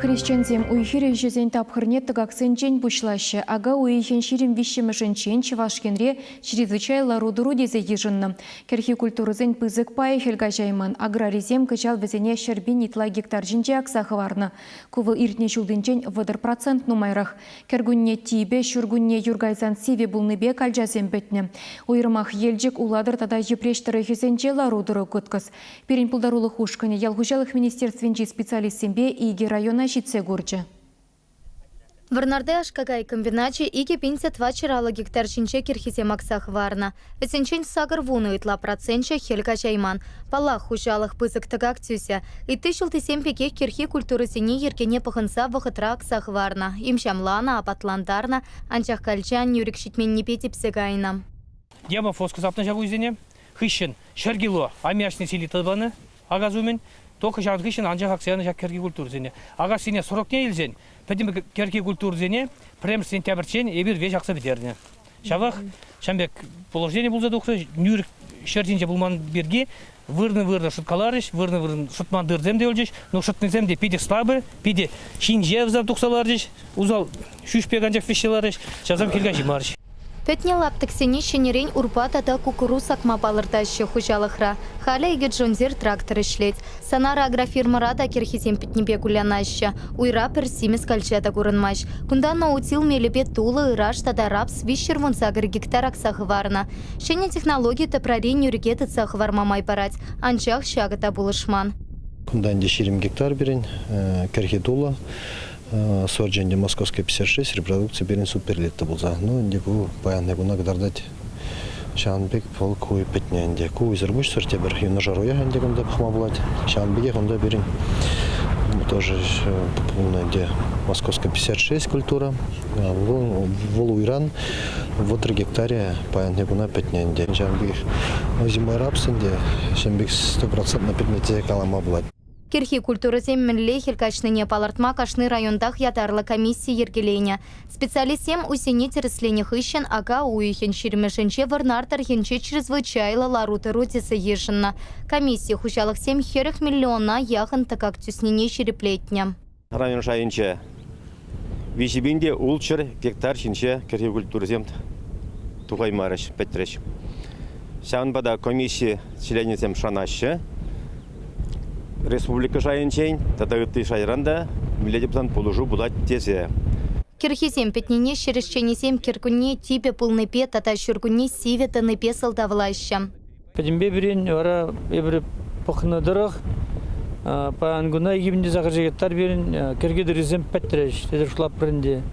Христианзем уйхире жүзен тапхырне тыгаксенчен бушлаще, ага уйхен ширим вишемешенчен чевашкенре чрезвычайно рудыру дезе ежынны. Керхи культурызен пызык пай хельга жайман, аграризем кычал везене шербин итла гектар жинче аксахы варны. Кувыл иртне чулдынчен вадыр процент нумайрах. Кергунне тибе, шургунне юргайзан сиве булныбе кальжазем бетне. Уйрмах елжик уладыр тада епрештары хезенче ларудыру күткіз. Перен пулдарулы хушкане ялгужалых министерственчи специалистембе иги района житсе гурчы. Варнарде ашкагай комбиначе иге 52 чиралы гектар шинче кирхизе максах варна. Весенчен сагыр вуны итла процентче хельга жайман. Палах хужалых пызык тыгак тюся. И тысячылтысем пекех кирхи культуры сине ергене пахынса вахытра аксах варна. Имшамлана, апатландарна, анчах кальчан юрик шитмен не пети псегайна. Дема фоску запна жабу изене. Хыщен, шергило, амяшны сили табаны, агазумен. Только жак хыщен анчах аксияны жак керги культуры зене. Ага сине 40 не илзен. Пәдім керки культур зене, прем сентябрьчен ебір веш ақса бідеріне. Шавақ, шамбек положение бұл зады оқсы, нүр шертінже бұлман берге, вырны шыткаларыш, вырны шытман дырзем де өлжеш, но шытнызем де пиде слабы, пиде шинже взап тұқсаларыш, узал шүшпеганжақ фешеларыш, шазам келген жимарыш. Петне лаптык сене шенерень урпата да кукуруз акма балырташы хужалыхра. Халя иге джонзер трактор ишлет. Санара агрофирмара да кирхизем петнебе гулянаща. Уйра персимес кальчата курынмаш. Кунда наутил мелепе тулы ираш тада рапс вишер вунсагыр гектар аксахы варна. Шене технологии та прарень юрикеты цахы вармамай парать. Анчах шагыта булышман. Кунда инде 20 гектар берен, керхи тула. Сордженде Московская 56, репродукция берен суперлетті болса. Ну, инде бұл баянный бұна қыдардать. Шанбек пол куй петне инде. Куй зірбуш сөртебір юна жаруя инде күнде бұқма болады. Шанбеге құнда берен. Тоже инде Московская 56 культура. Вол уйран в 3 гектаре баянный бұна петне инде. Шанбек зимой рапс инде. Шанбек 100% на предмете калама болады. Кирхи культуры земмінле хелкачныне палартма кашны райондах ятарлы комиссия ергелейне. Специалистем усене тереслене хыщен ага уйхен ширмешенче варнартар хенче чрезвычайлы ларуты рутисы ешынна. Комиссия хучалых 7 миллиона яхын такак тюснене шереплетня. Район шайынче вишибинде улчыр гектар шинче кирхи культуры земт тухай марыш петреш. Сянбада комиссия членецем шанаще. Республика шайынчен, татагытты шайранда, милетептан полужу будать тезе. Кирхизем петнине шерешченесем киркуне типе пулныпе тата шургуне сиве таныпе сылдавлаща. Педимбе берен ора ебір пықны дырық, паангуна егібінде зағыр жегеттар берен киргедірізем пәттіреш, дедір шылап бірінде.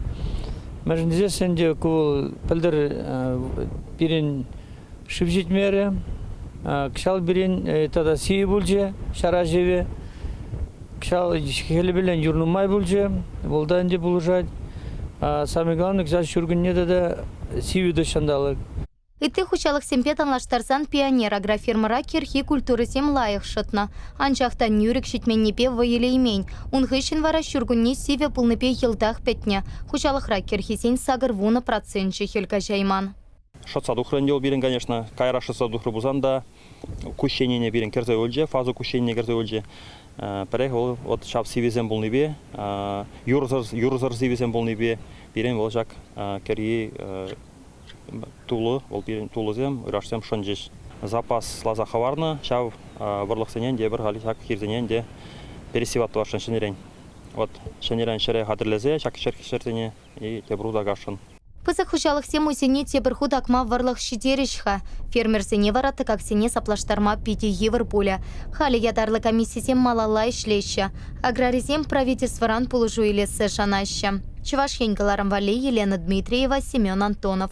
Мәжіндезе сенде кул пілдір берен шып жетмері, кшал берен тада сие булже, шара жеве, кшал хелі білен юрнумай булже, болда инде булужать. Самый главный, кшал шургунне да сие дошандалық. Итте хучалық семпет анлаштарсан пионер агрофирмара кирхи культуры сем лайық шытна. Анчақта нюрик шитменнепе вайылеймень. Унхыщен вара шургунне сиве пулныпе елдақ петне. Хучалықра кирхисен сагыр вуны процентче хелка жайман. Шатса духрандел берен, конечно, кайра шатса духры бузанда, кущение берен керзе өлже, фазу кущение керзе өлже. Перех вот шап сивизем был небе, юрзар сивизем был небе, берен ол жак керги тулы, ол берен тулызем, урашсем шонжеш. Запас лаза хаварны, шав барлық сенен де бір хали шак хирзенен де пересиваттуар шенерен. Вот шенерен шере хадырлезе, шак шерхишертене и тебруда гашын. Пызык хучалық сем усене тебір худакма варлық шидерішха. Фермер сене вараты как сене саплаштарма пити евр пуля. Хали ядарлы комиссисем малалай шлеща. Аграризем правительстваран полужу илесі шанаща. Чувашеньгаларам Валей, Елена Дмитриева, Семен Антонов.